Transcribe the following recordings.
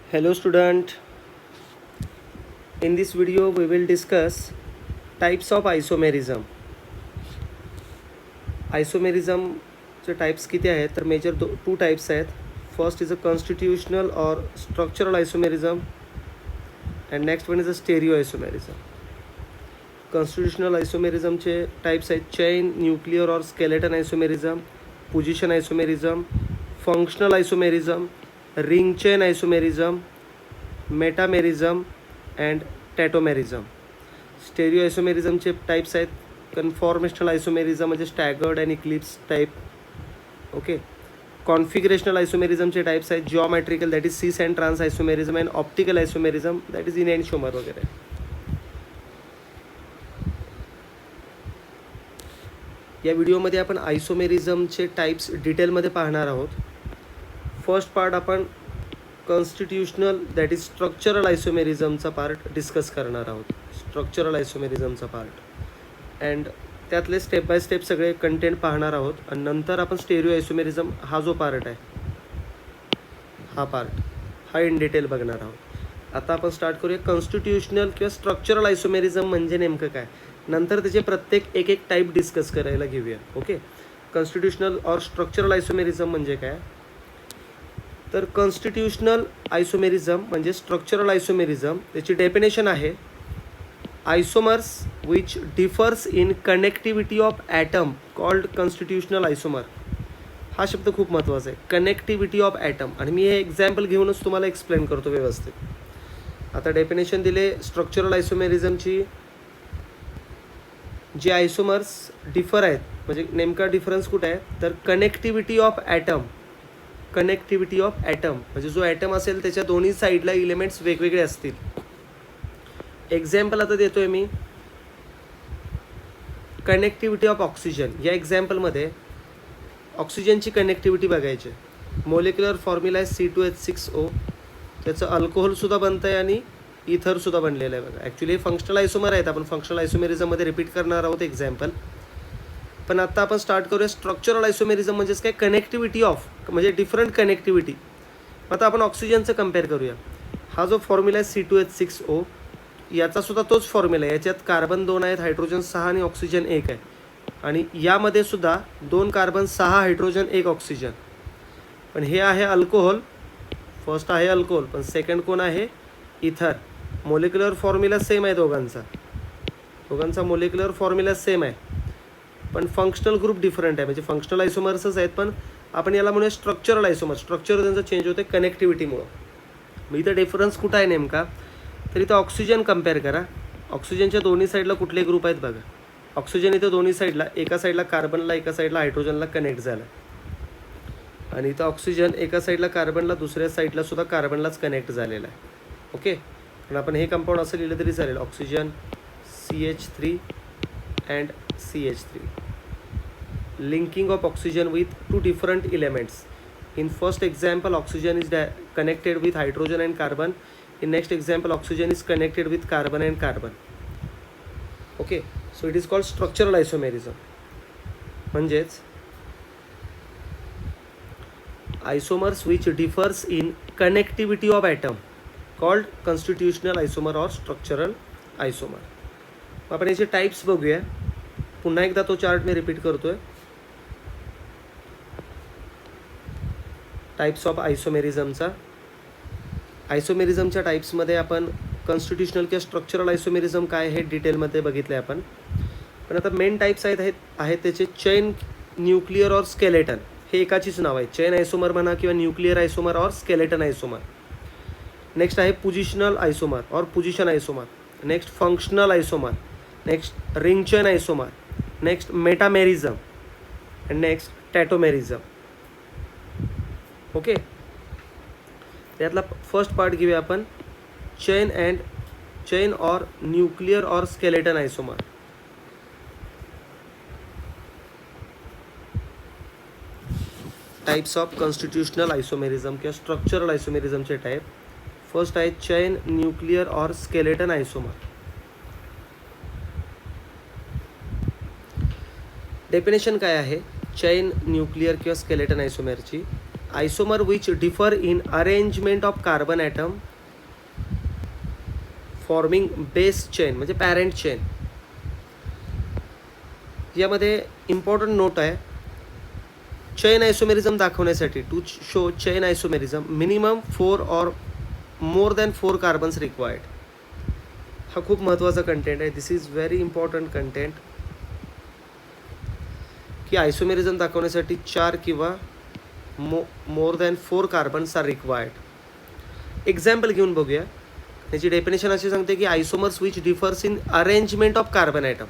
Hello student, in this video we will discuss types of isomerism. Isomerismचे types किती आहेत तर मेजर टू टाइप्स आहेत. फर्स्ट इज अ कॉन्स्टिट्यूशनल और structural isomerism and next one is a stereo isomerism. Constitutional आइसोमेरिझमचे types आहेत chain, nuclear और skeleton isomerism, position isomerism, functional isomerism, ring chain isomerism, metamerism and tautomerism. Stereo आइसोमेरिझमचे types आहेत conformational isomerism म्हणजे staggered and eclipse type. Okay. Configurational आइसोमेरिझमचे types आहेत geometrical that is cis and trans isomerism and optical isomerism that is enantiomer वगैरे. या व्हिडिओमध्ये आपण आइसोमेरिझमचे टाइप्स डिटेलमध्ये पाहणार आहोत. फर्स्ट पार्ट आपण कॉन्स्टिट्यूशनल दॅट इज स्ट्रक्चरल आइसोमेरिझमचा पार्ट डिस्कस करणार आहोत. स्ट्रक्चरल आइसोमेरिझमचा पार्ट अँड त्यातले स्टेप बाय स्टेप सगळे कंटेंट पाहणार आहोत. आणि नंतर आपण स्टेरिओ आइसोमेरिझम हा जो पार्ट आहे हा इन डिटेल बघणार आहोत. आता आपण स्टार्ट करूया. कॉन्स्टिट्यूशनल किंवा स्ट्रक्चरल आइसोमेरिझम म्हणजे नेमकं काय, नंतर त्याचे प्रत्येक एक टाईप डिस्कस करायला घेऊया. ओके. कॉन्स्टिट्यूशनल और स्ट्रक्चरल आइसोमेरिझम म्हणजे काय तर कॉन्स्टिट्यूशनल आइसोमेरिझम म्हणजे स्ट्रक्चरल आइसोमेरिझम. त्याची डेफिनेशन आहे isomers which differs in connectivity of atom called constitutional isomer. हा शब्द खूप महत्त्वाचा आहे, कनेक्टिव्हिटी ऑफ ॲटम. आणि मी हे एक्झाम्पल घेऊनच तुम्हाला एक्सप्लेन करतो व्यवस्थित. आता डेफिनेशन दिले स्ट्रक्चरल आइसोमेरिझमची. जे आइसोमर्स डिफर आहेत म्हणजे नेमका डिफरन्स कुठे आहे तर connectivity of atom. Connectivity of atom म्हणजे जो ॲटम असेल त्याच्या दोन्ही साईडला इलेमेंट्स वेगवेगळे असतील. एक्झाम्पल आता देतोय मी. Connectivity of oxygen. या एक्झाम्पलमध्ये ऑक्सिजनची कनेक्टिव्हिटी बघायची. मोलेक्युलर फॉर्म्युला आहे C2H6O. त्याचं अल्कोहोलसुद्धा बनतं आहे आणि इथरसुद्धा बनलेलं आहे बघा. ॲक्च्युली हे फंक्शनल आइसोमर आहेत. आपण फंक्शनल आइसोमेरिझममध्ये रिपीट करणार आहोत एक्झाम्पल. पण आता आपण स्टार्ट करूया स्ट्रक्चरल आइसोमेरिझम म्हणजेच काय कनेक्टिव्हिटी ऑफ म्हणजे डिफरंट कनेक्टिव्हिटी. आता आपण ऑक्सिजनचं कम्पेअर करूया. हा जो फॉर्म्युला आहे C2H6O याचासुद्धा तोच फॉर्म्युला आहे. याच्यात कार्बन 2 आहेत, हायड्रोजन 6 आणि ऑक्सिजन 1 आहे. आणि यामध्ये सुद्धा 2 कार्बन 6 हायड्रोजन 1 ऑक्सिजन. पण हे आहे अल्कोहोल. फर्स्ट आहे अल्कोहोल पण सेकंड कोण आहे इथर. मोलेक्युलर फॉर्म्युला सेम आहे दोघांचा मोलेक्युलर फॉर्म्युला सेम आहे पण फंक्शनल ग्रुप डिफरंट आहे. म्हणजे फंक्शनल आइसोमर्सच आहेत पण आपण याला म्हणूया स्ट्रक्चरल आइसोमर. स्ट्रक्चर त्यांचं चेंज होते कनेक्टिव्हिटीमुळं. मग इथं डिफरन्स कुठं आहे नेमका तर इथं ऑक्सिजन कम्पेअर करा. ऑक्सिजनच्या दोन्ही साईडला कुठले ग्रुप आहेत बघा. ऑक्सिजन इथं दोन्ही साईडला एका साईडला कार्बनला एका साईडला हायड्रोजनला कनेक्ट झाला आणि इथं ऑक्सिजन एका साईडला कार्बनला दुसऱ्या साईडला सुद्धा कार्बनलाच कनेक्ट झालेला आहे. ओके. पण आपण हे कंपाऊंड असं लिहिलं तरी चालेल oxygen CH3 and CH3. Linking of oxygen with to different elements. In first example, oxygen is connected with hydrogen and carbon. In next example, oxygen is connected with carbon and carbon. Okay, so it is called structural isomerism. म्हणजेच isomers which differs in connectivity of atom called constitutional isomer or structural isomer. आपण याचे types बघूया. पुन्हा एकदा तो chart मी repeat करतोय. Types of आइसोमेरिझमचा. आइसोमेरिझमच्या टाइप्समध्ये आपण कॉन्स्टिट्यूशनल किंवा स्ट्रक्चरल आइसोमेरिझम काय हे डिटेलमध्ये बघितले आपण. पण आता मेन टाइप्स आहेत त्याचे चेन, न्यूक्लियर और स्केलेटन. हे एकाचीच नाव आहे. चेन आइसोमर म्हणा किंवा न्यूक्लियर आइसोमर और स्केलेटन आइसोमर. नेक्स्ट आहे पोजिशनल आइसोमर और position isomer. Next functional isomer. Next ring chain isomer. Next metamerism and next tautomerism. Okay. त्यातला फर्स्ट पार्ट घेऊया आपण चेन और न्यूक्लियर और skeleton isomer. Types of constitutional isomerism किंवा structural आइसोमेरिझमचे type. First आहे चेन, न्यूक्लियर और स्केलेटन आइसोमर. डेफिनेशन काय आहे चेन, न्यूक्लियर किंवा स्केलेटन आइसोमरची. Isomer which differ in arrangement of carbon item forming base chain म्हणजे पॅरेंट चेन. यामध्ये इम्पॉर्टंट नोट आहे, चेन आयसोमेरिझम दाखवण्यासाठी to show chain isomerism minimum 4 or more than 4 carbons required. हा खूप महत्त्वाचा कंटेंट आहे. This is very important content की isomerism दाखवण्यासाठी 4 किंवा more than 4 carbons are required. Example घेऊन बघूया. त्याची डेफिनेशन अशी सांगते की isomers which differs in arrangement of carbon atom.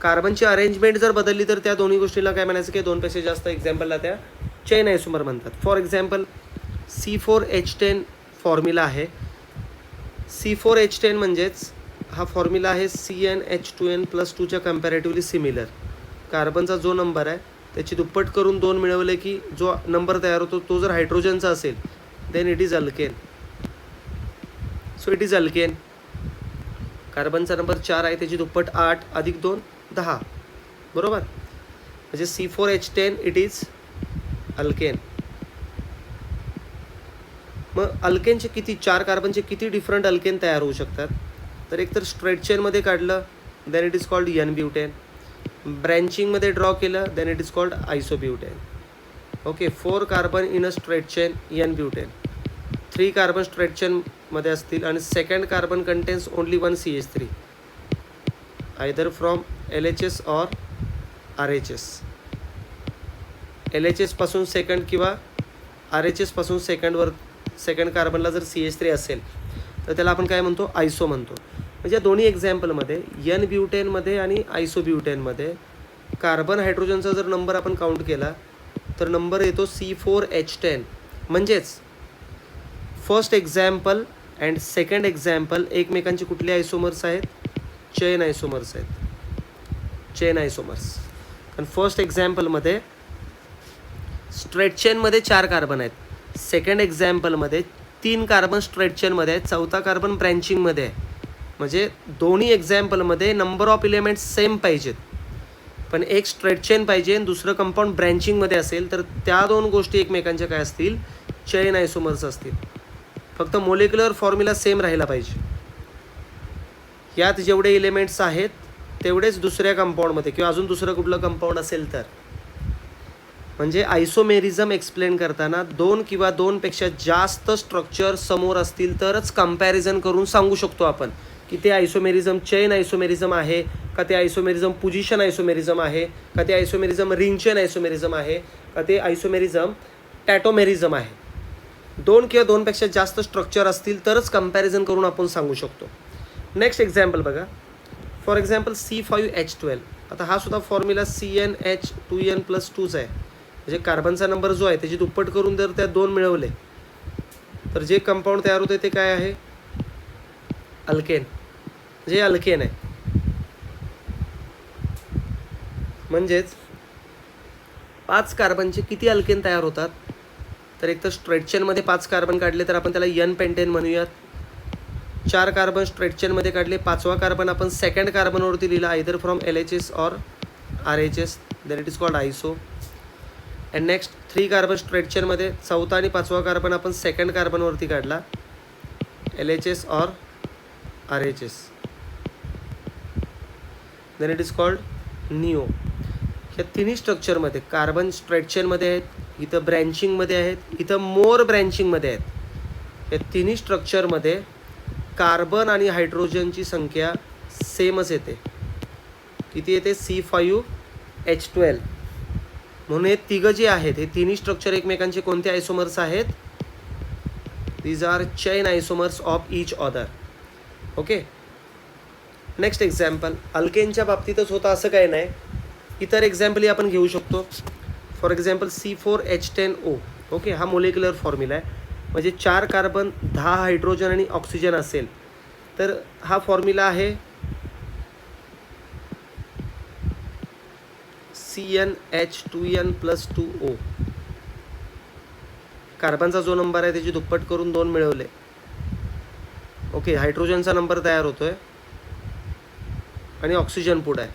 कार्बनची अरेंजमेंट जर बदलली तर त्या दोन्ही गोष्टीला काय म्हणायचं की 2पेक्षा जास्त एक्झाम्पलला त्या चेन आयसोमर म्हणतात. फॉर एक्झाम्पल C4H10 फॉर्म्युला आहे. C4H10 म्हणजेच हा फॉर्म्युला आहे CnH2n+2च्या कम्पॅरेटिव्हली सिमिलर. कार्बनचा जो नंबर आहे त्याची दुप्पट करून 2 मिळवले की जो नंबर तयार होतो तो जर हायड्रोजनचा असेल then it is alkane. So it is alkane. कार्बनचा नंबर 4 आहे, त्याची दुप्पट 8 अधिक 2 10, बरोबर. म्हणजे C4H10 इट इज अल्केन. मग अल्केनचे किती 4 कार्बनचे किती डिफरंट अल्केन तयार होऊ शकतात. तर एकतर स्ट्रेट चेनमध्ये काढलं then it is called n butane. ब्रँचिंगमध्ये ड्रॉ केलं then it is called isobutane. Okay, 4 carbon in a straight chain n butane. 3 carbon straight चेनमध्ये असतील आणि second carbon contains only 1 CH3 either from LHS और RHS. LHS पासून second किंवा RHS पासून सेकंड कार्बनला जर CH3 असेल तर त्याला आपण काय म्हणतो, आयसो म्हणतो. म्हणजे या दोन्ही एक्झाम्पलमध्ये एन ब्युटेनमध्ये आणि आयसोब्युटेनमध्ये कार्बन हायड्रोजनचा जर नंबर आपण काउंट केला तर नंबर येतो C4H10. म्हणजेच first example and second example एकमेकांचे कुठले आयसोमर्स आहेत, चेन आयसोमर्स आहेत. चेन आयसोमर्स. कारण फर्स्ट एक्झाम्पलमध्ये स्ट्रेट चेनमध्ये 4 कार्बन आहेत, सेकंड एक्झाम्पलमध्ये 3 कार्बन स्ट्रेट चेनमध्ये आहेत, चौथा कार्बन ब्रँचिंगमध्ये आहे. म्हणजे दोन्ही एक्झाम्पलमध्ये नंबर ऑफ इलेमेंट्स सेम पाहिजेत, पण एक स्ट्रेट चेन पाहिजे आणि दुसरं कंपाऊंड ब्रँचिंगमध्ये असेल तर त्या 2 गोष्टी एकमेकांच्या काय असतील, चेन आयसोमर्स असतील. फक्त मोलेक्युलर फॉर्म्युला सेम राहिला पाहिजे. यात जेवढे इलेमेंट्स आहेत तेवढेच दुसऱ्या कंपाऊंडमध्ये किंवा अजून दुसरं कुठलं कंपाऊंड असेल तर. म्हणजे आयसोमेरिझम एक्सप्लेन करताना 2 किंवा 2पेक्षा जास्त स्ट्रक्चर समोर असतील तरच कंपॅरिझन करून सांगू शकतो आपण की ते आयसोमेरिझम चेन आयसोमेरिझम आहे का, ते आयसोमेरिझम पोझिशन आयसोमेरिझम आहे का, ते आयसोमेरिझम रिंग चेन आयसोमेरिझम आहे का, ते आयसोमेरिझम टॅटोमेरिझम आहे. 2 किंवा 2पेक्षा जास्त स्ट्रक्चर असतील तरच कंपॅरिझन करून आपण सांगू शकतो. नेक्स्ट एक्झाम्पल बघा. For example C5H12. आता हा सुद्धा फॉर्म्युला CnH2n+2चा आहे. म्हणजे कार्बनचा नंबर जो आहे त्याची दुप्पट करून जर त्या 2 मिळवले तर जे कंपाऊंड तयार होते ते काय आहे, अल्केन. म्हणजे अल्केन आहे. म्हणजेच 5 कार्बनचे किती अल्केन तयार होतात, तर एक तर स्ट्रेट चेनमध्ये 5 कार्बन काढले तर आपण त्याला एन पेंटेन म्हणूयात. 4 कार्बन स्ट्रेट चेनमध्ये काढले, 5वा कार्बन आपण सेकंड कार्बनवरती लिहिला आयदर फ्रॉम LHS और RHS, then it is called iso. And next 3 carbon straight चेनमध्ये 4था आणि 5वा कार्बन आपण सेकंड कार्बनवरती काढला LHS और RHS, then it is called neo. ह्या तिन्ही स्ट्रक्चरमध्ये कार्बन स्ट्रेट चेनमध्ये आहेत, इथं ब्रँचिंगमध्ये आहेत, इथं मोर ब्रँचिंगमध्ये आहेत. या तिन्ही स्ट्रक्चरमध्ये कार्बन आणि हायड्रोजनची संख्या सेमच येते. किती येते, C5H12. म्हणून हे तिघं जे आहेत हे तिन्ही स्ट्रक्चर एकमेकांचे कोणते आयसोमर्स आहेत, these are chain isomers of each other. Okay. Next example. अल्केनच्या बाबतीतच होतं असं काय नाही, इतर एक्झाम्पलही आपण घेऊ शकतो. For example C4H10O. ओके, हा मोलेक्युलर फॉर्म्युला आहे. म्हणजे 4 कार्बन 10 हायड्रोजन आणि ऑक्सिजन असेल तर हा फॉर्म्युला आहे CnH2n+2O. कार्बनचा जो नंबर आहे त्याची दुप्पट करून 2 मिळवले. ओके, हायड्रोजनचा नंबर तयार होतोय आणि ऑक्सिजन पुढे आहे.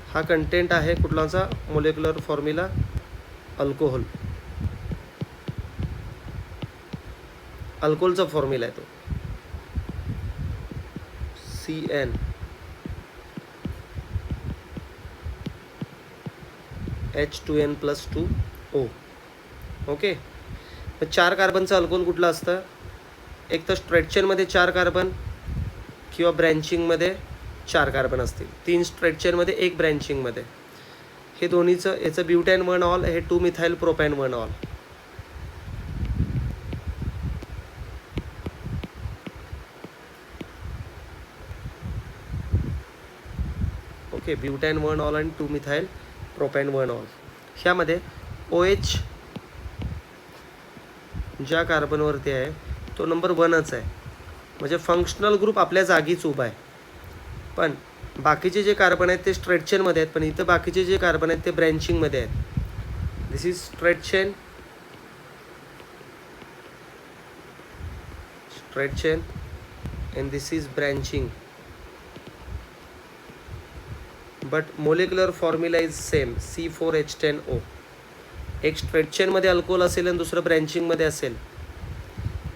हा कंटेंट आहे कुठलाचा, मोलेक्युलर फॉर्म्युला अल्कोहोल. अल्कोहोलचा फॉर्म्युला आहे तो CN H2N+2O. ओके. तर 4 कार्बनचं अल्कोहोल कुठलं असतं? एक तर स्ट्रेट चेनमध्ये 4 कार्बन किंवा ब्रँचिंगमध्ये 4 कार्बन असतील. 3 स्ट्रेट चेनमध्ये 1 ब्रँचिंगमध्ये. हे दोन्हीचं याचं ब्युटॅन 1 ऑल, हे 2 methyl propane 1 all. Okay, ब्युटॅन 1 all आणि 2 मिथाइल प्रोपॅन 1 ऑल. ह्यामध्ये OH ज्या कार्बनवरती आहे तो नंबर 1च आहे, म्हणजे फंक्शनल ग्रुप आपल्या जागीच उभा आहे. पण बाकीचे जे कार्बन आहेत ते स्ट्रेट चेनमध्ये आहेत, पण इथं बाकीचे जे कार्बन आहेत ते ब्रँचिंगमध्ये आहेत. This is straight chain, and this is branching. But molecular formula is same, C4H10O. एक स्ट्रेट चेनमध्ये अल्कोहोल असेल आणि दुसरं ब्रँचिंगमध्ये असेल,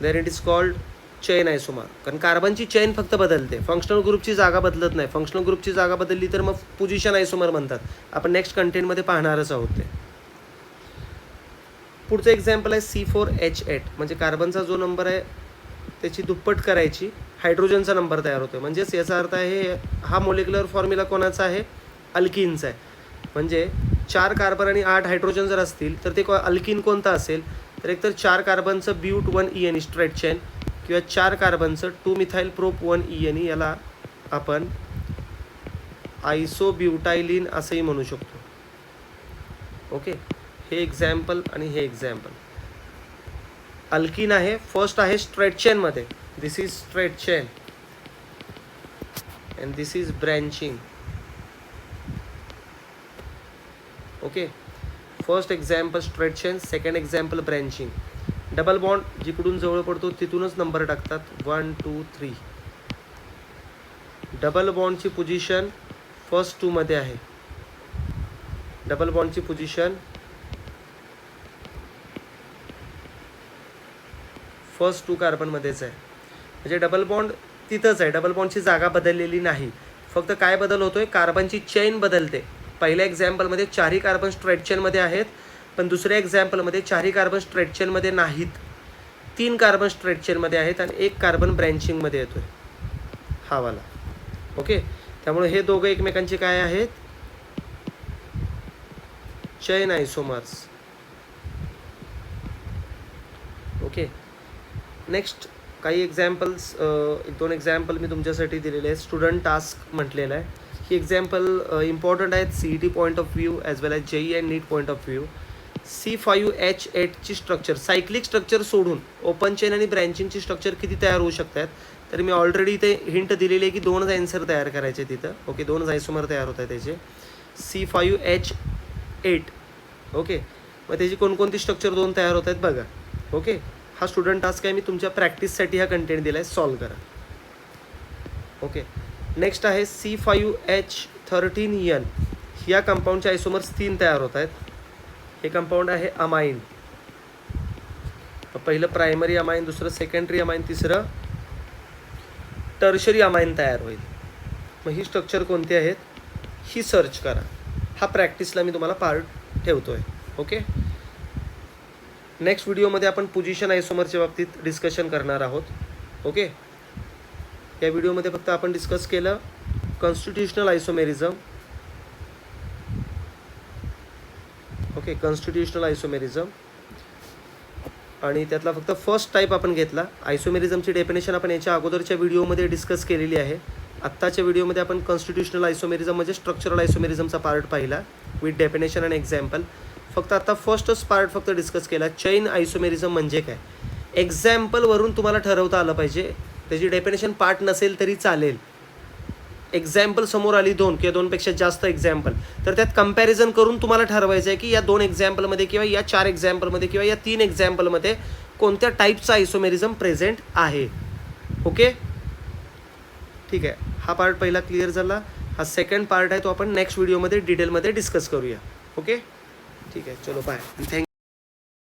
then it is called chain isomer. कारण कार्बनची चेन फक्त बदलते, फंक्शनल ग्रुपची जागा बदलत नाही. फंक्शनल ग्रुपची जागा बदलली तर मग पोझिशन आयसोमर म्हणतात. आपण नेक्स्ट कंटेंटमध्ये पाहणारच आहोत ते. पुढचं एक्झाम्पल आहे C4H8. म्हणजे कार्बनचा जो नंबर आहे त्याची दुप्पट करायची, हायड्रोजनचा नंबर तयार होतो. म्हणजेच याचा अर्थ आहे हा मोलेक्युलर फॉर्म्युला कोणाचा आहे? अल्किनचा आहे. म्हणजे 4 कार्बन आणि 8 हायड्रोजन जर असतील तर ते अल्किन कोणता असेल? तर एकतर 4 कार्बनचं ब्यूट 1 स्ट्रेट चेन, किंवा 4 कार्बनचं 2 मिथाइल प्रोप 1 याला आपण आयसोब्युटायलिन असंही म्हणू शकतो. ओके, हे एक्झाम्पल आणि हे एक्झाम्पल. अल्किन आहे, फर्स्ट आहे स्ट्रेट चेनमध्ये, this is straight chain and this is branching. Okay, first example straight chain, second example branching. Double bond जिकडून जवळ पडतो तिथूनच नंबर टाकतात, 1 2 3. डबल बॉन्डची पोझिशन फर्स्ट 2 मध्ये आहे. डबल बॉन्डची पोझिशन फर्स्ट 2 कार्बनमध्येच आहे. म्हणजे डबल बॉन्ड तिथंच आहे, डबल बॉन्डची जागा बदललेली नाही. फक्त काय बदल होतोय? कार्बनची चेन बदलते. पहिल्या एक्झाम्पलमध्ये 4ही कार्बन स्ट्रेट चेनमध्ये आहेत, पण दुसऱ्या एक्झाम्पलमध्ये 4ही कार्बन स्ट्रेट चेनमध्ये नाहीत. 3 कार्बन स्ट्रेट चेनमध्ये आहेत आणि 1 कार्बन ब्रँचिंगमध्ये येतोय, हा वाला. ओके, त्यामुळे हे दोघं एकमेकांचे काय आहेत? Chain isomers. ओके, नेक्स्ट काही एक्झाम्पल्स, 1-2 एक्झाम्पल मी तुमच्यासाठी दिलेले आहेत. स्टुडंट टास्क म्हटलेलं आहे. ही एक्झाम्पल इम्पॉर्टंट आहेत CET point of view as well as JEE and NEET point of view. C5H8ची स्ट्रक्चर, सायक्लिक स्ट्रक्चर सोडून ओपन चेन आणि ब्रँचिंगची स्ट्रक्चर किती तयार होऊ शकतात? तर मी ऑलरेडी इथे हिंट दिलेली आहे की 2 आन्सर तयार करायचे तिथं. ओके, 2 आयसोमर तयार होत आहे त्याचे. C5H8. ओके, मग त्याची कोणकोणती स्ट्रक्चर 2 तयार होत आहेत बघा. ओके, हा स्टुडंट टास्क आहे, मी तुमच्या प्रॅक्टिससाठी हा कंटेंट दिला आहे, सॉल्व करा. ओके, नेक्स्ट आहे C5H13N. या कंपाऊंडचे आयसोमर्स 3 तयार होत आहेत. हे कंपाऊंड आहे अमाइन. पहिलं प्रायमरी अमाइन, दुसरं सेकंडरी अमाइन, तिसरं टर्शरी अमाइन तयार होईल. मग ही स्ट्रक्चर कोणती आहेत ही सर्च करा. हा प्रॅक्टिसला मी तुम्हाला पार्ट ठेवतोय. ओके, नेक्स्ट व्हिडिओमध्ये आपण पोझिशन आयसोमरच्या बाबतीत डिस्कशन करणार आहोत. ओके, या व्हिडिओमध्ये फक्त आपण डिस्कस केलं constitutional isomerism. Okay, constitutional isomerism, आणि त्यातला फक्त फर्स्ट टाईप आपण घेतला. आयसोमेरिझमची डेफिनेशन आपण याच्या अगोदरच्या व्हिडिओमध्ये डिस्कस केलेली आहे. आत्ताच्या व्हिडिओमध्ये आपण कॉन्स्टिट्युशनल आयसोमेरिझम म्हणजे स्ट्रक्चरल आयसोमेरिझमचा पार्ट पाहिला विथ डेफिनेशन आणि एक्झाम्पल. फक्त आता फर्स्टच पार्ट फक्त डिस्कस केला. चेन आयसोमेरिझम म्हणजे काय, एक्झाम्पलवरून तुम्हाला ठरवता आलं पाहिजे. त्याची डेफिनेशन पार्ट नसेल तरी चालेल. एक्झाम्पल समोर आली 2 किंवा 2पेक्षा जास्त एक्झाम्पल, तर त्यात कंपॅरिझन करून तुम्हाला ठरवायचं आहे की या 2 एक्झाम्पलमध्ये किंवा या 4 एक्झाम्पलमध्ये किंवा या 3 एक्झाम्पलमध्ये कोणत्या टाईपचा आयसोमेरिझम प्रेझेंट आहे. ओके, ठीक आहे. हा पार्ट पहिला क्लिअर झाला. हा सेकंड पार्ट आहे, तो आपण नेक्स्ट व्हिडिओमध्ये डिटेलमध्ये डिस्कस करूया. ओके, ठीक आहे, चलो बाय, थँक्यू.